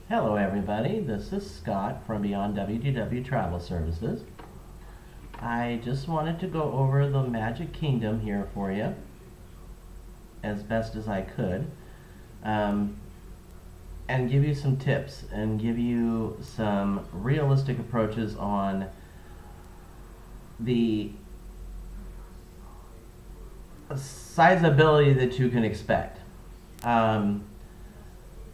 Hello everybody, this is Scott from Beyond WDW Travel Services. I just wanted to go over the Magic Kingdom here for you as best as I could, and give you some tips and give you some realistic approaches on the sizability that you can expect.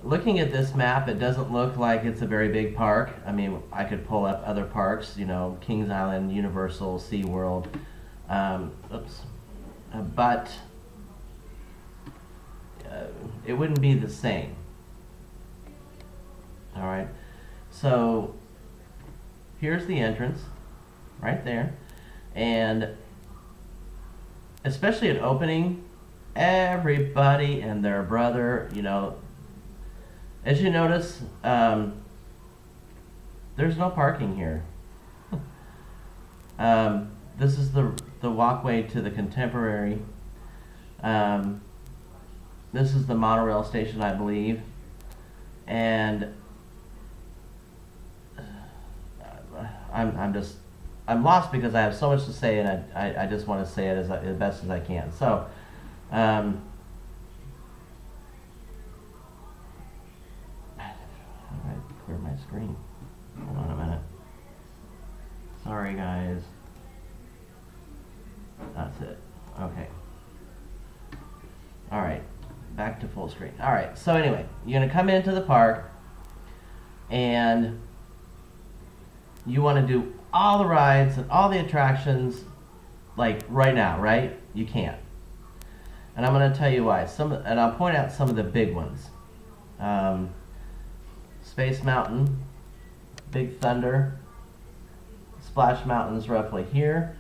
Looking at this map, it doesn't look like it's a very big park. I mean, I could pull up other parks, you know, Kings Island, Universal, SeaWorld, but it wouldn't be the same. All right, so here's the entrance right there, and especially at opening, everybody and their brother, you know, as you notice, there's no parking here. This is the walkway to the Contemporary. This is the monorail station, I believe, and I'm lost because I have so much to say, and I just want to say it as best as I can. So. Clear my screen. Hold on a minute. Sorry guys. That's it. Okay. Alright. Back to full screen. Alright, so anyway, you're going to come into the park and you want to do all the rides and all the attractions like right now, right? You can't. And I'm going to tell you why. And I'll point out some of the big ones. Space Mountain, Big Thunder, Splash Mountain's roughly here.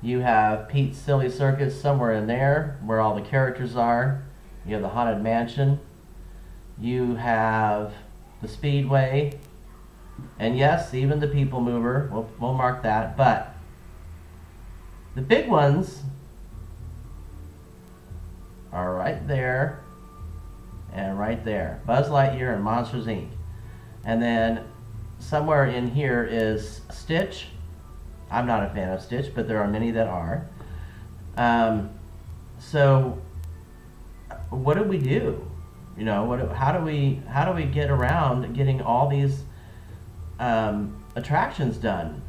You have Pete's Silly Circus somewhere in there where all the characters are. You have the Haunted Mansion. You have the Speedway. And yes, even the People Mover. We'll mark that. But the big ones are right there. And right there, Buzz Lightyear and Monsters Inc. And then somewhere in here is Stitch. I'm not a fan of Stitch, but there are many that are. So what do we do? You know, how do we get around getting all these attractions done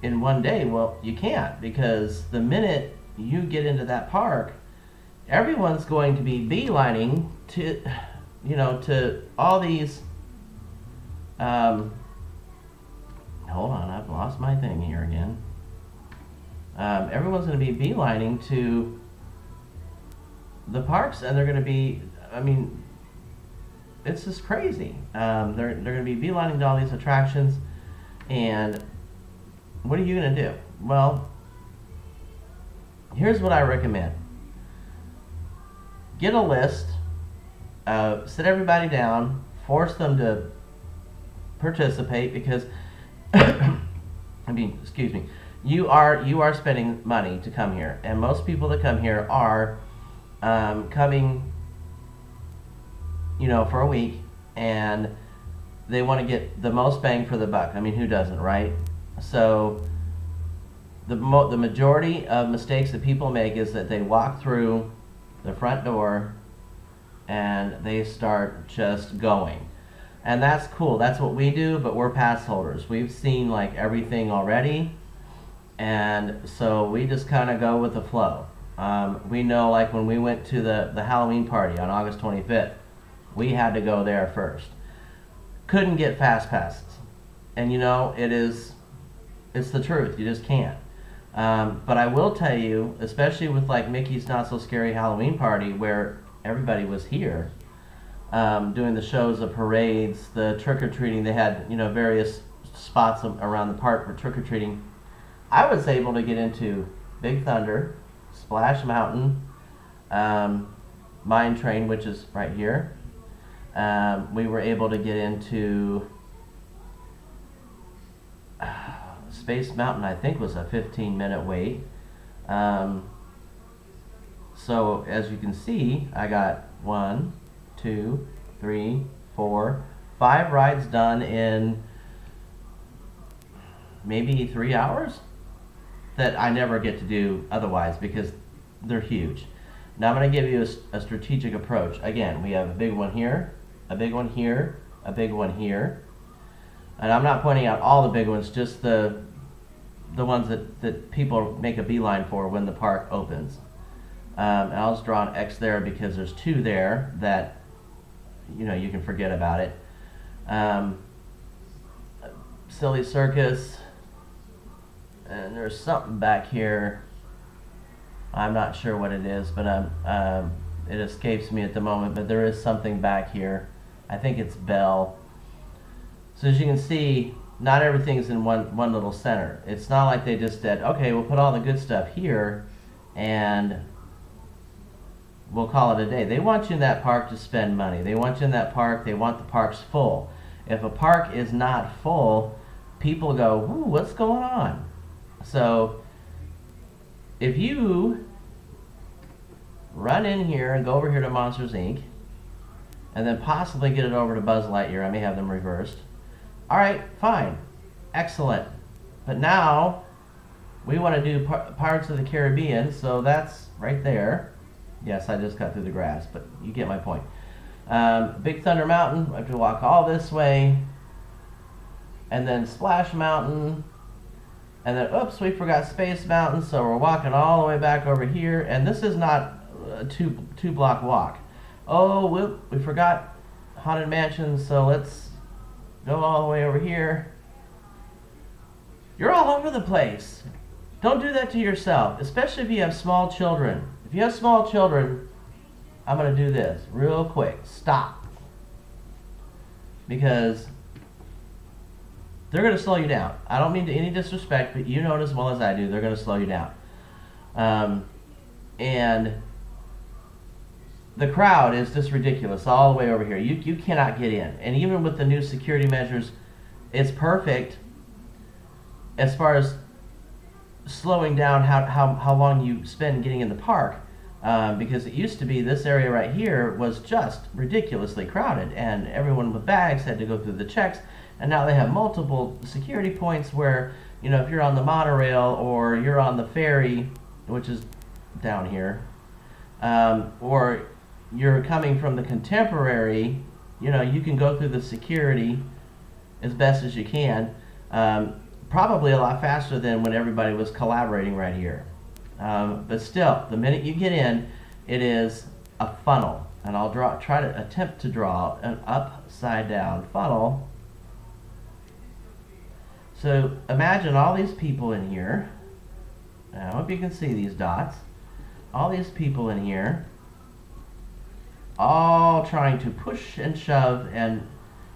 in one day? Well, you can't, because the minute you get into that park, everyone's going to be beelining to, you know, to all these, hold on, I've lost my thing here again. Everyone's going to be beelining to the parks, and they're going to be, I mean, it's just crazy. They're going to be beelining to all these attractions, and what are you going to do? Well, here's what I recommend. Get a list, sit everybody down, force them to participate, because I mean, excuse me, you are spending money to come here, and most people that come here are coming, you know, for a week, and they want to get the most bang for the buck. I mean, who doesn't, right? So the majority of mistakes that people make is that they walk through the front door and they start just going, and that's cool. That's what we do, but we're pass holders. We've seen like everything already, and so we just kind of go with the flow. We know, like when we went to the Halloween party on August 25th, we had to go there first. Couldn't get fast passes, and you know, it's the truth. You just can't. But I will tell you, especially with like Mickey's Not So Scary Halloween Party, where everybody was here doing the shows, the parades, the trick-or-treating. They had, you know, various spots around the park for trick-or-treating. I was able to get into Big Thunder, Splash Mountain, Mine Train, which is right here. We were able to get into Space Mountain. I think was a 15-minute wait. So as you can see, I got 1, 2, 3, 4, 5 rides done in maybe 3 hours that I never get to do otherwise because they're huge. Now I'm going to give you a strategic approach. Again, we have a big one here, a big one here, a big one here. And I'm not pointing out all the big ones, just the ones that people make a beeline for when the park opens. And I'll just draw an X there because there's 2 there that, you know, you can forget about it. Silly Circus, and there's something back here. I'm not sure what it is, but it escapes me at the moment, but there is something back here. I think it's Bell. So as you can see, not everything's in one little center. It's not like they just said, okay, we'll put all the good stuff here and we'll call it a day. They want you in that park to spend money. They want you in that park. They want the parks full. If a park is not full, people go, ooh, what's going on? So if you run in here and go over here to Monsters, Inc., and then possibly get it over to Buzz Lightyear, I may have them reversed. All right, fine, excellent. But now we want to do Pirates of the Caribbean, so that's right there. Yes, I just cut through the grass, but you get my point. Big Thunder Mountain, I have to walk all this way, and then Splash Mountain, and then, oops, we forgot Space Mountain, so we're walking all the way back over here, and this is not a two block walk. Oh, whoop, we forgot Haunted Mansion, so let's go all the way over here. You're all over the place. Don't do that to yourself, especially if you have small children. If you have small children, I'm going to do this real quick. Stop. Because they're going to slow you down. I don't mean to any disrespect, but you know it as well as I do. They're going to slow you down. And the crowd is just ridiculous all the way over here. You cannot get in. And even with the new security measures, it's perfect as far as slowing down how long you spend getting in the park. Because it used to be this area right here was just ridiculously crowded, and everyone with bags had to go through the checks. And now they have multiple security points where, you know, if you're on the monorail or you're on the ferry, which is down here, or you're coming from the Contemporary, you know, you can go through the security as best as you can. Probably a lot faster than when everybody was collaborating right here. But still, the minute you get in, it is a funnel. And I'll try to attempt to draw an upside down funnel. So imagine all these people in here. I hope you can see these dots. All these people in here, all trying to push and shove. And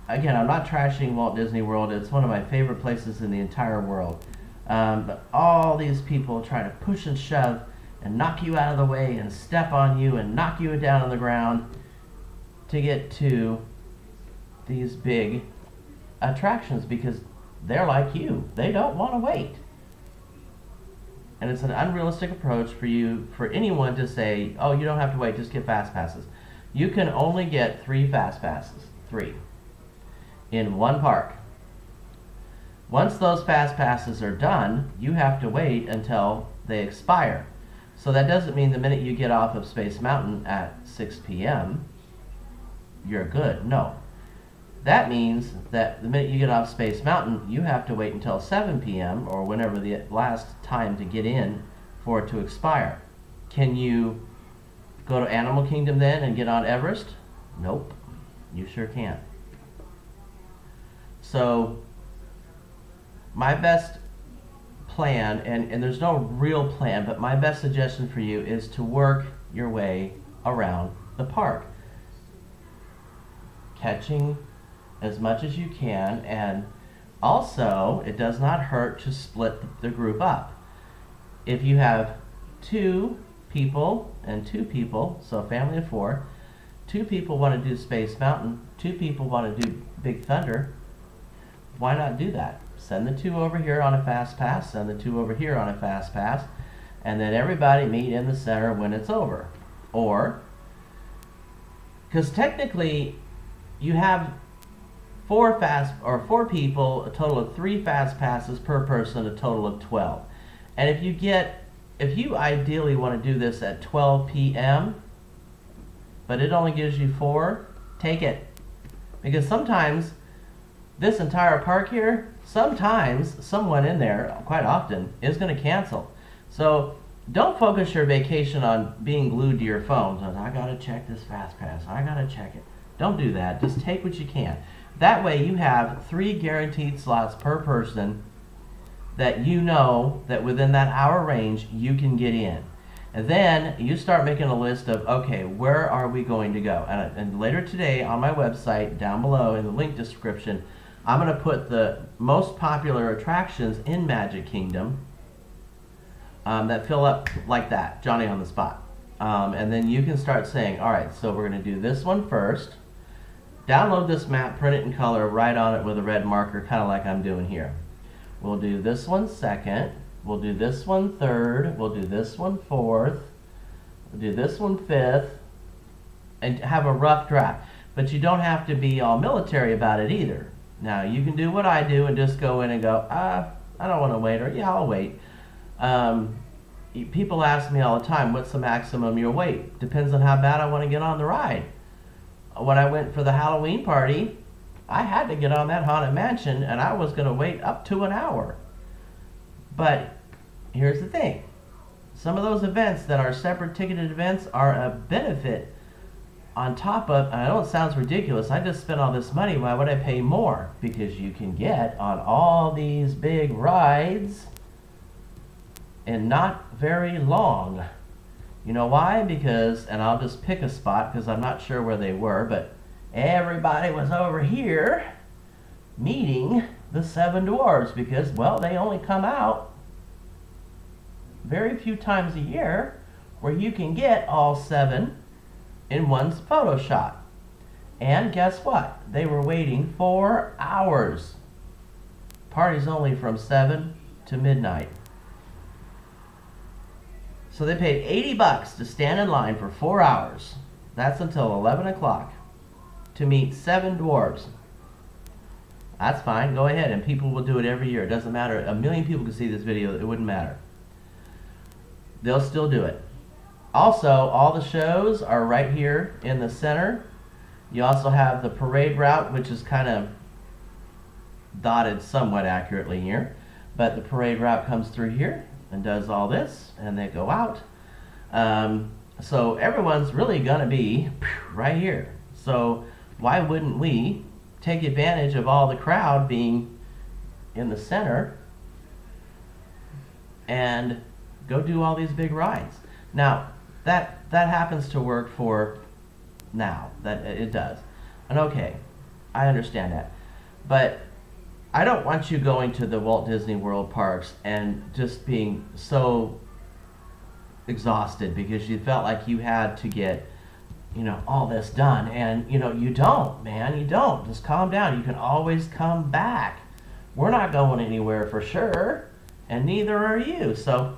again, I'm not trashing Walt Disney World. It's one of my favorite places in the entire world. But all these people trying to push and shove and knock you out of the way and step on you and knock you down on the ground to get to these big attractions, because they're like you. They don't want to wait. And it's an unrealistic approach for anyone to say, oh, you don't have to wait, just get fast passes. You can only get 3 fast passes, 3, in one park. Once those fast passes are done, you have to wait until they expire. So that doesn't mean the minute you get off of Space Mountain at 6 p.m., you're good. No. That means that the minute you get off Space Mountain, you have to wait until 7 p.m. or whenever the last time to get in for it to expire. Can you go to Animal Kingdom then and get on Everest? Nope. You sure can't. So my best plan, and there's no real plan, but my best suggestion for you is to work your way around the park, catching as much as you can. And also, it does not hurt to split the group up. If you have 2 people and 2 people, so a family of 4, 2 people want to do Space Mountain, 2 people want to do Big Thunder, why not do that? Send the 2 over here on a fast pass, send the 2 over here on a fast pass, and then everybody meet in the center when it's over. Or, because technically you have four people, a total of 3 fast passes per person, a total of 12. And if you ideally want to do this at 12 p.m., but it only gives you 4, take it. Because sometimes this entire park here, sometimes someone in there, quite often, is going to cancel. So don't focus your vacation on being glued to your phone. I gotta check this fast pass, I gotta check it. Don't do that, just take what you can. That way you have 3 guaranteed slots per person that you know that within that hour range you can get in. And then you start making a list of, okay, where are we going to go? And later today on my website, down below in the link description, I'm going to put the most popular attractions in Magic Kingdom that fill up like that, Johnny on the spot. And then you can start saying, all right, so we're going to do this one first. Download this map, print it in color, write on it with a red marker, kind of like I'm doing here. We'll do this one second. We'll do this one third. We'll do this one fourth. We'll do this one fifth. And have a rough draft. But you don't have to be all military about it either. Now, you can do what I do and just go in and go, I don't want to wait, or yeah, I'll wait. People ask me all the time, what's the maximum you'll wait? Depends on how bad I want to get on the ride. When I went for the Halloween party, I had to get on that Haunted Mansion, and I was going to wait up to an hour. But here's the thing. Some of those events that are separate ticketed events are a benefit on top of, and I know it sounds ridiculous, I just spent all this money, why would I pay more? Because you can get on all these big rides and not very long. You know why? Because, and I'll just pick a spot because I'm not sure where they were, but everybody was over here meeting the 7 dwarves because, well, they only come out very few times a year where you can get all 7 in one photo shot. And guess what? They were waiting 4 hours. Party's only from 7 to midnight. So they paid 80 bucks to stand in line for 4 hours. That's until 11 o'clock to meet 7 dwarves. That's fine, go ahead, and people will do it every year. It doesn't matter. A million people can see this video, it wouldn't matter. They'll still do it. Also, all the shows are right here in the center. You also have the parade route, which is kind of dotted somewhat accurately here. But the parade route comes through here and does all this, and they go out. So everyone's really gonna be right here. So why wouldn't we take advantage of all the crowd being in the center and go do all these big rides? Now, that happens to work for now. That it does. And okay, I understand that. But I don't want you going to the Walt Disney World parks and just being so exhausted because you felt like you had to get, you know, all this done. And, you know, you don't, man, you don't. Just calm down. You can always come back. We're not going anywhere for sure, and neither are you. So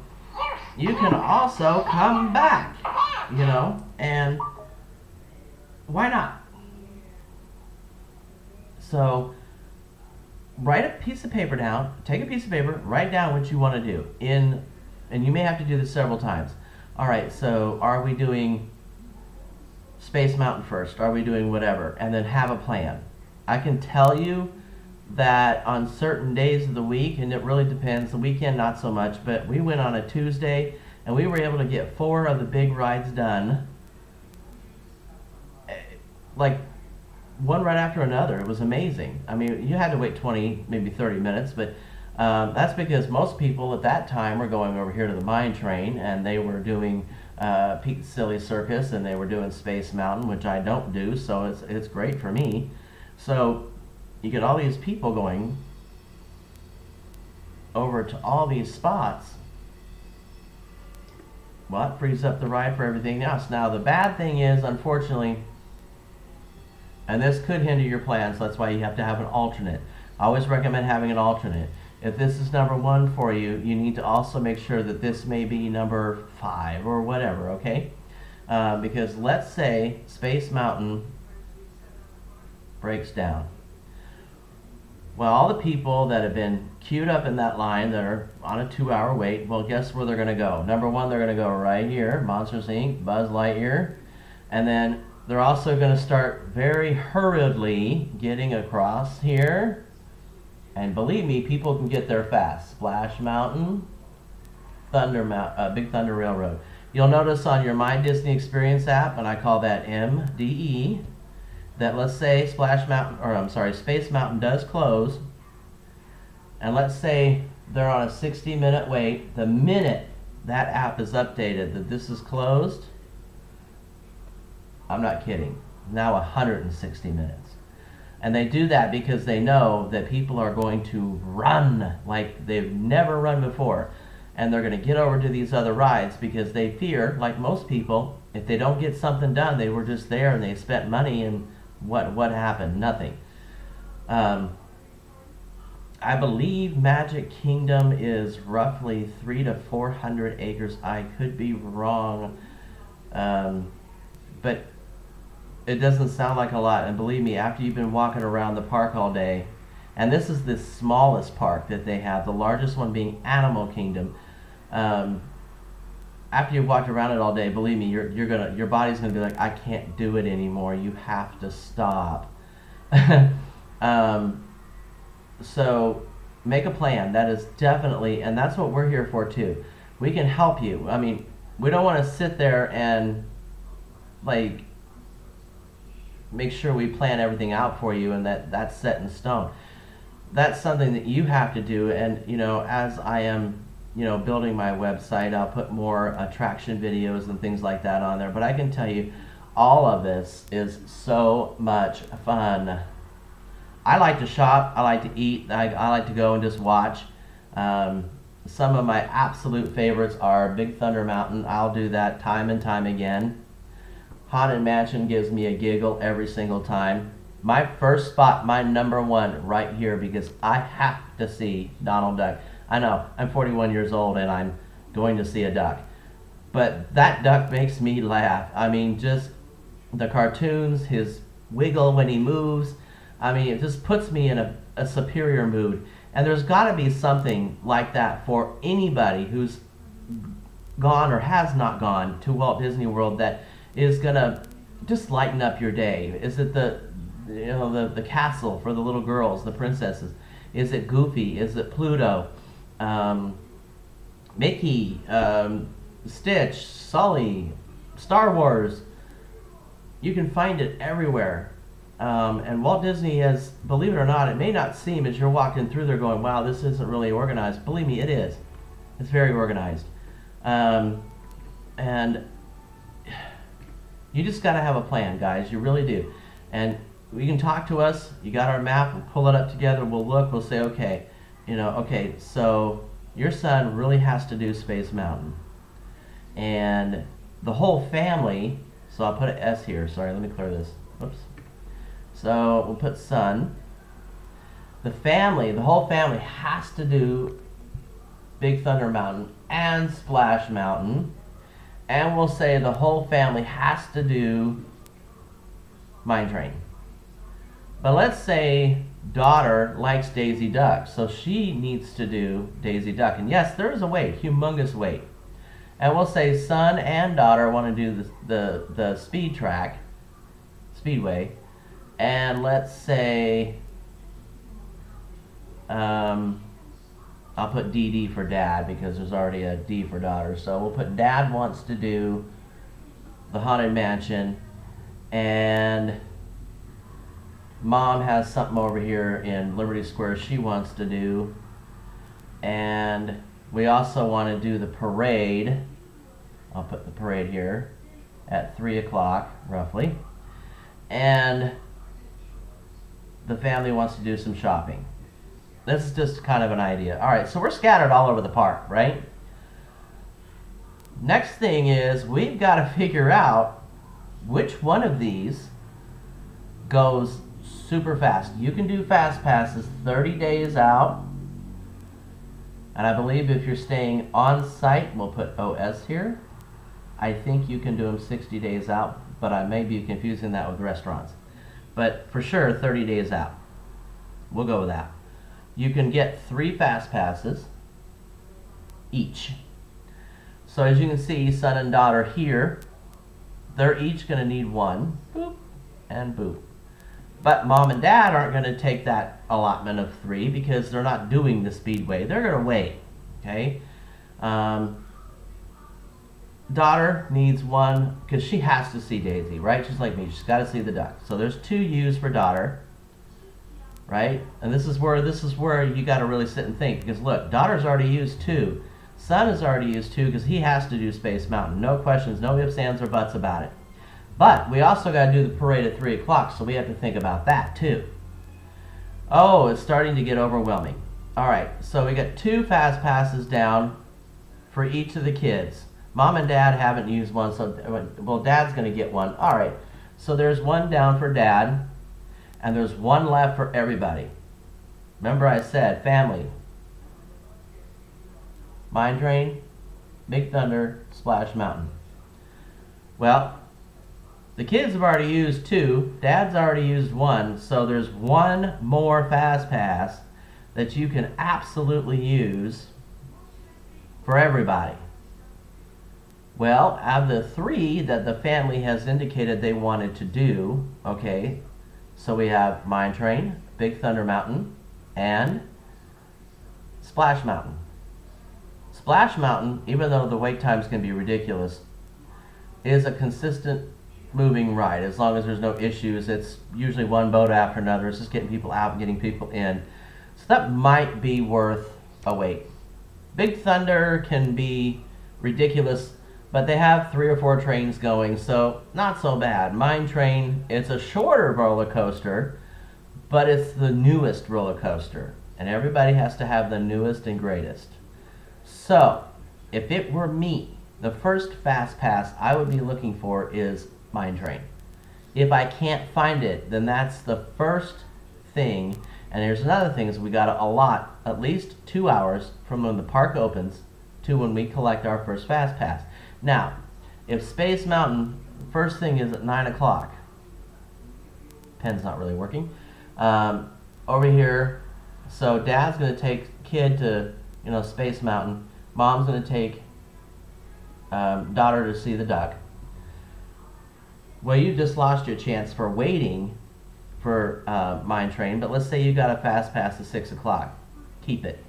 you can also come back, you know, and why not? So write a piece of paper down, take a piece of paper, write down what you want to do and you may have to do this several times. All right, so are we doing Space Mountain first? Are we doing whatever? And then have a plan. I can tell you that on certain days of the week, and it really depends, the weekend not so much, but we went on a Tuesday and we were able to get 4 of the big rides done, like one right after another. It was amazing. I mean, you had to wait 20, maybe 30 minutes, but that's because most people at that time were going over here to the mine train, and they were doing Pete's Silly Circus, and they were doing Space Mountain, which I don't do, so it's great for me. So you get all these people going over to all these spots. Well, it frees up the ride for everything else. Now, the bad thing is, unfortunately, and this could hinder your plans, so that's why you have to have an alternate. I always recommend having an alternate. If this is number 1 for you, you need to also make sure that this may be number 5 or whatever, okay? Because let's say Space Mountain breaks down. Well, all the people that have been queued up in that line that are on a 2-hour wait, well, guess where they're going to go? Number one, they're going to go right here, Monsters Inc., Buzz Lightyear. And then they're also going to start very hurriedly getting across here. And believe me, people can get there fast. Splash Mountain, Big Thunder Railroad. You'll notice on your My Disney Experience app, and I call that MDE, that let's say Space Mountain does close, and let's say they're on a 60-minute wait. The minute that app is updated that this is closed, I'm not kidding, now 160 minutes. And they do that because they know that people are going to run like they've never run before. And they're going to get over to these other rides because they fear, like most people, if they don't get something done, they were just there and they spent money, and what happened? Nothing. I believe Magic Kingdom is roughly 300 to 400 acres. I could be wrong, but it doesn't sound like a lot. And believe me, after you've been walking around the park all day, and this is the smallest park that they have, the largest one being Animal Kingdom. After you've walked around it all day, believe me, your body's gonna be like, I can't do it anymore. You have to stop. So make a plan. That is definitely, and that's what we're here for too. We can help you. I mean, we don't want to sit there and like make sure we plan everything out for you and that's set in stone. That's something that you have to do. And as I am building my website, I'll put more attraction videos and things like that on there. But I can tell you, all of this is so much fun. I like to shop, I like to eat, I like to go and just watch. Some of my absolute favorites are Big Thunder Mountain. I'll do that time and time again. Haunted Mansion gives me a giggle every single time. My first spot, my number one, right here, because I have to see Donald Duck. I know, I'm 41 years old and I'm going to see a duck. But that duck makes me laugh. I mean, just the cartoons, his wiggle when he moves. I mean, it just puts me in a superior mood. And there's got to be something like that for anybody who's gone or has not gone to Walt Disney World that is going to just lighten up your day. Is it the castle for the little girls, the princesses? Is it Goofy? Is it Pluto? Mickey, Stitch, Sully, Star Wars? You can find it everywhere. And Walt Disney has, believe it or not, it may not seem as you're walking through there going, wow, this isn't really organized. Believe me, it is. It's very organized. And you just got to have a plan, guys. You really do. And you can talk to us. You got our map. We'll pull it up together. We'll look. We'll say, okay, okay, so your son really has to do Space Mountain. And the whole family, so I'll put an S here. Sorry, let me clear this. Oops. So we'll put son. The whole family has to do Big Thunder Mountain and Splash Mountain. And we'll say the whole family has to do Mine Train. But let's say daughter likes Daisy Duck, so she needs to do Daisy Duck. And yes, there is a wait, humongous wait. And we'll say son and daughter want to do the speedway. And let's say, I'll put DD for dad because there's already a D for daughter. So we'll put dad wants to do the Haunted Mansion, and mom has something over here in Liberty Square she wants to do. And we also want to do the parade. I'll put the parade here at 3 o'clock roughly. And the family wants to do some shopping. This is just kind of an idea. All right, so we're scattered all over the park, right? Next thing is we've got to figure out which one of these goes super fast. You can do fast passes 30 days out. And I believe if you're staying on site, we'll put OS here. I think you can do them 60 days out, but I may be confusing that with restaurants. But for sure, 30 days out. We'll go with that. you can get 3 fast passes each. So as you can see, son and daughter here, they're each going to need 1, boop, and boop. But mom and dad aren't going to take that allotment of 3 because they're not doing the speedway. They're going to wait, okay? Daughter needs 1 because she has to see Daisy, right? She's like me. She's got to see the duck. So there's 2 U's for daughter, right? And this is where you got to really sit and think, because look, daughter's already used 2. Son has already used 2 because he has to do Space Mountain. No questions, no ifs, ands, or buts about it. But we also got to do the parade at 3 o'clock, so we have to think about that too. Oh, it's starting to get overwhelming. All right, so we got 2 fast passes down for each of the kids. Mom and dad haven't used 1, so, well, dad's going to get 1. All right, so there's 1 down for dad, and there's 1 left for everybody. Remember I said family. Mine Train, Big Thunder, Splash Mountain. Well, the kids have already used 2, dad's already used 1, so there's 1 more fast pass that you can absolutely use for everybody. Well, out of the 3 that the family has indicated they wanted to do, okay, so we have Mine Train, Big Thunder Mountain, and Splash Mountain. Splash Mountain, even though the wait times can be ridiculous, is a consistent moving ride. As long as there's no issues, it's usually 1 boat after another. It's just getting people out and getting people in. So that might be worth a wait. Big Thunder can be ridiculous, but they have 3 or 4 trains going, so not so bad. Mine Train, it's a shorter roller coaster, but it's the newest roller coaster, and everybody has to have the newest and greatest. So, if it were me, the first fast pass I would be looking for is Mine Train. If I can't find it, then that's the first thing. And there's another thing, is we got to allot at least 2 hours from when the park opens to when we collect our first fast pass. Now, if Space Mountain, first thing is at 9 o'clock. Pen's not really working. Over here, so dad's going to take kid to, Space Mountain. Mom's going to take daughter to see the duck. Well, you just lost your chance for waiting for Mine Train, but let's say you got a fast pass at 6 o'clock. Keep it.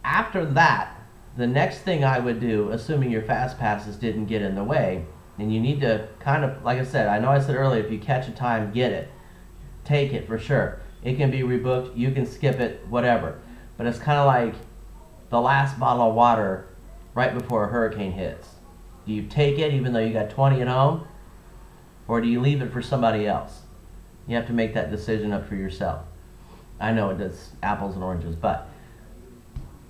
After that, the next thing I would do, assuming your fast passes didn't get in the way, and you need to kind of, like I said, I know I said earlier, if you catch a time, get it. Take it for sure. It can be rebooked, you can skip it, whatever. But it's kind of like the last bottle of water right before a hurricane hits. Do you take it even though you got 20 at home? Or do you leave it for somebody else? You have to make that decision up for yourself. I know it does apples and oranges, but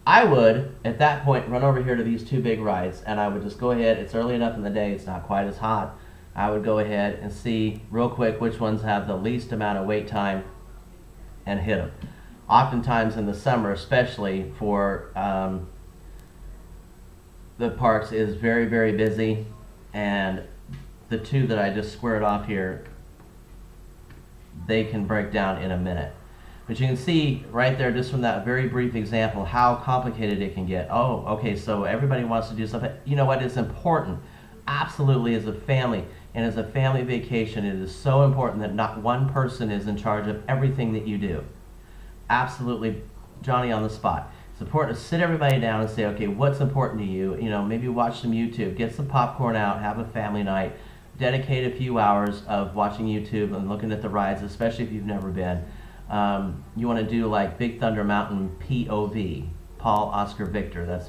I would, at that point, run over here to these 2 big rides, and I would just go ahead. It's early enough in the day, it's not quite as hot. I would go ahead and see real quick which ones have the least amount of wait time and hit them. Oftentimes in the summer, especially for the parks, is very, very busy, and the 2 that I just squared off here, they can break down in a minute. But you can see right there, just from that very brief example, how complicated it can get. Oh, okay, so everybody wants to do something. You know what? It's important. Absolutely, as a family, and as a family vacation, it is so important that not one person is in charge of everything that you do. Absolutely, Johnny on the spot. It's important to sit everybody down and say, okay, what's important to you? Maybe watch some YouTube, get some popcorn out, have a family night, dedicate a few hours of watching YouTube and looking at the rides, especially if you've never been. You want to do like Big Thunder Mountain POV, Paul Oscar Victor, that's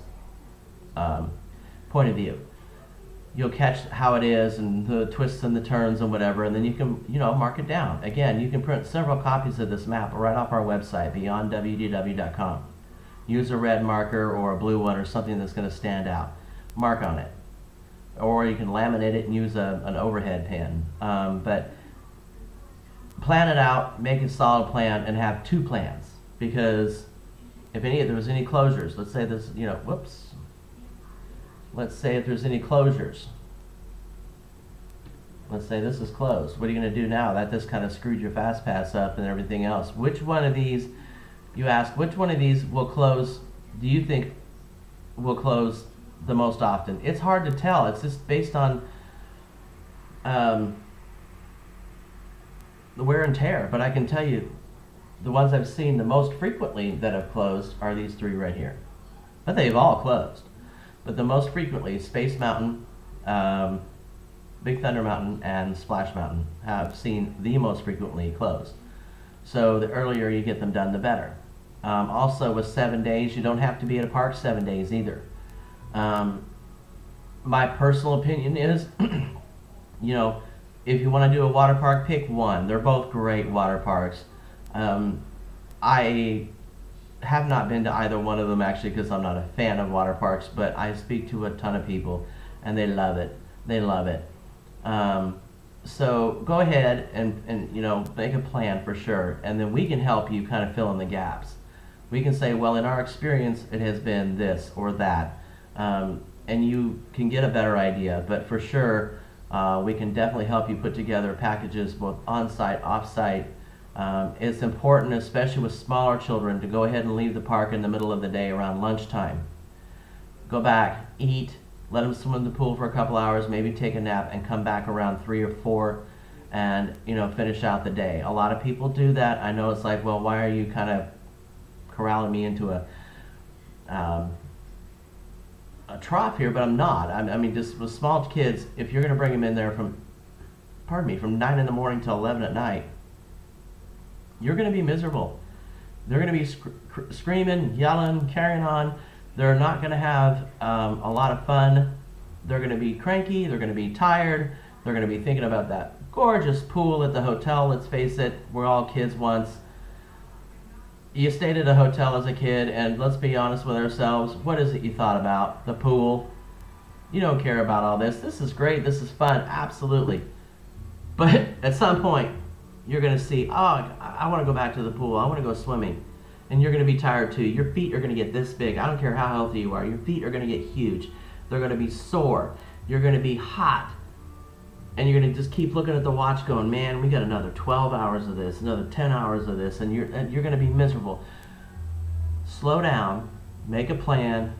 point of view. You'll catch how it is and the twists and the turns and whatever, and then you can, mark it down. Again, you can print several copies of this map right off our website, beyondwdw.com. Use a red marker or a blue one or something that's going to stand out. Mark on it. Or you can laminate it and use an overhead pen. But plan it out, make a solid plan, and have 2 plans. Because if there was any closures, let's say this, whoops. Let's say if there's any closures. Let's say this is closed. What are you going to do now? That just kind of screwed your fast pass up and everything else. Which one of these, you ask which one of these will close, do you think will close the most often? It's hard to tell. It's just based on the wear and tear. But I can tell you, the ones I've seen the most frequently that have closed are these three right here. But they've all closed. But the most frequently, Space Mountain, Big Thunder Mountain, and Splash Mountain have seen the most frequently closed. So the earlier you get them done, the better. Also with 7 days, you don't have to be at a park 7 days either. My personal opinion is, you know, if you want to do a water park, pick one. They're both great water parks. I have not been to either one of them actually because I'm not a fan of water parks, but I speak to a ton of people and they love it. They love it. So go ahead and you know, make a plan for sure, and then we can help you kind of fill in the gaps. We can say, well, in our experience it has been this or that, and you can get a better idea. But for sure we can definitely help you put together packages both on-site, off-site. It's important, especially with smaller children, to go ahead and leave the park in the middle of the day around lunchtime. Go back, eat, let them swim in the pool for a couple hours, maybe take a nap, and come back around 3 or 4 and, you know, finish out the day. A lot of people do that. I know it's like, well, why are you kind of corralling me into a trough here? But I'm not. I mean, just with small kids, if you're going to bring them in there from, pardon me, from 9 in the morning till 11 at night, you're going to be miserable. They're going to be screaming, yelling, carrying on. They're not going to have a lot of fun. They're going to be cranky. They're going to be tired. They're going to be thinking about that gorgeous pool at the hotel. Let's face it, we're all kids once. You stayed at a hotel as a kid, and let's be honest with ourselves. What is it you thought about? The pool. You don't care about all this. This is great. This is fun. Absolutely. But at some point, you're going to see, oh, I want to go back to the pool. I want to go swimming. And you're going to be tired too. Your feet are going to get this big. I don't care how healthy you are. Your feet are going to get huge. They're going to be sore. You're going to be hot. And you're going to just keep looking at the watch going, man, we got another 12 hours of this, another 10 hours of this, and you're going to be miserable. Slow down. Make a plan.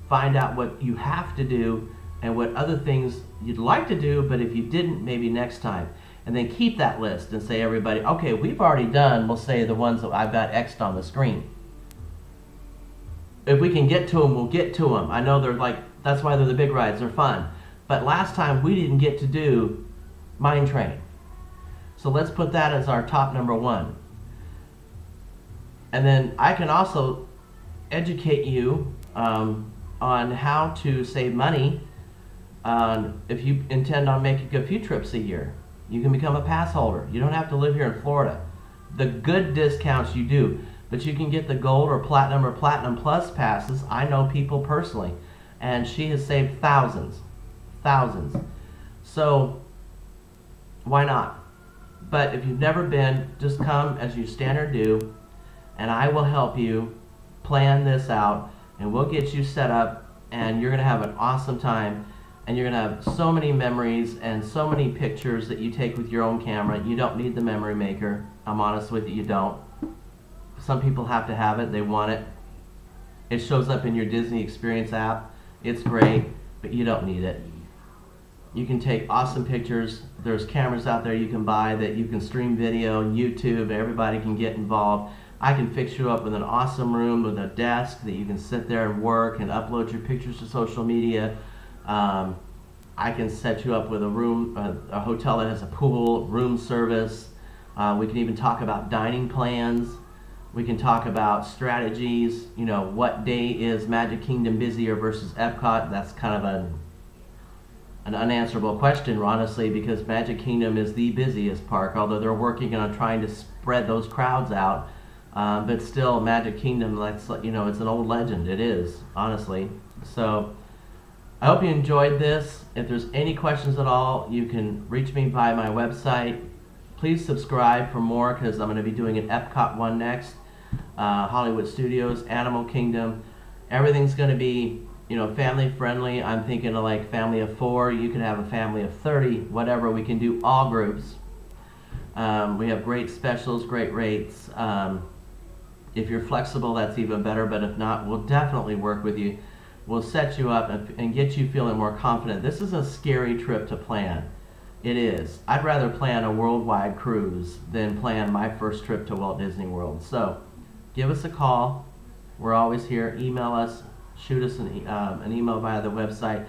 Find out what you have to do and what other things you'd like to do, but if you didn't, maybe next time. And then keep that list and say, everybody, okay, we've already done, we'll say the ones that I've got X'd on the screen. If we can get to them, we'll get to them. I know they're like, that's why they're the big rides, they're fun. But last time we didn't get to do mind training. So let's put that as our top number 1. And then I can also educate you on how to save money if you intend on making a few trips a year. You can become a pass holder. You don't have to live here in Florida. The good discounts you do, but you can get the gold or platinum plus passes. I know people personally, and she has saved thousands. So why not? But if you've never been, just come as you standard do, and I will help you plan this out, and we'll get you set up, and you're going to have an awesome time. And you're going to have so many memories and so many pictures that you take with your own camera. You don't need the memory maker. I'm honest with you, you don't. Some people have to have it. They want it. It shows up in your Disney Experience app. It's great, but you don't need it. You can take awesome pictures. There's cameras out there you can buy that you can stream video, YouTube, everybody can get involved. I can fix you up with an awesome room with a desk that you can sit there and work and upload your pictures to social media. I can set you up with a room, a hotel that has a pool, room service. We can even talk about dining plans. We can talk about strategies. You know, what day is Magic Kingdom busier versus Epcot? That's kind of an unanswerable question, honestly, because Magic Kingdom is the busiest park, although they're working on trying to spread those crowds out. But still, Magic Kingdom, that's, you know, it's an old legend. It is, honestly. So I hope you enjoyed this. If there's any questions at all, you can reach me by my website. Please subscribe for more, because I'm going to be doing an Epcot one next. Hollywood Studios, Animal Kingdom. Everything's going to be, you know, family friendly. I'm thinking of like family of 4. You can have a family of 30, whatever. We can do all groups. We have great specials, great rates. If you're flexible, that's even better, but if not, we'll definitely work with you. We'll set you up and get you feeling more confident. This is a scary trip to plan. It is. I'd rather plan a worldwide cruise than plan my first trip to Walt Disney World. So give us a call. We're always here. Email us. Shoot us an email via the website.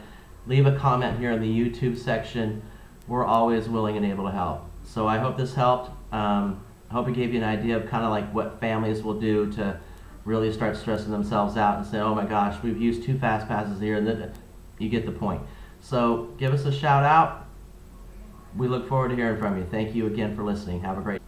Leave a comment here in the YouTube section. We're always willing and able to help. So I hope this helped. I hope it gave you an idea of kind of like what families will do to really start stressing themselves out and say, oh my gosh, we've used 2 fast passes here, and then you get the point. So give us a shout out. We look forward to hearing from you. Thank you again for listening. Have a great day.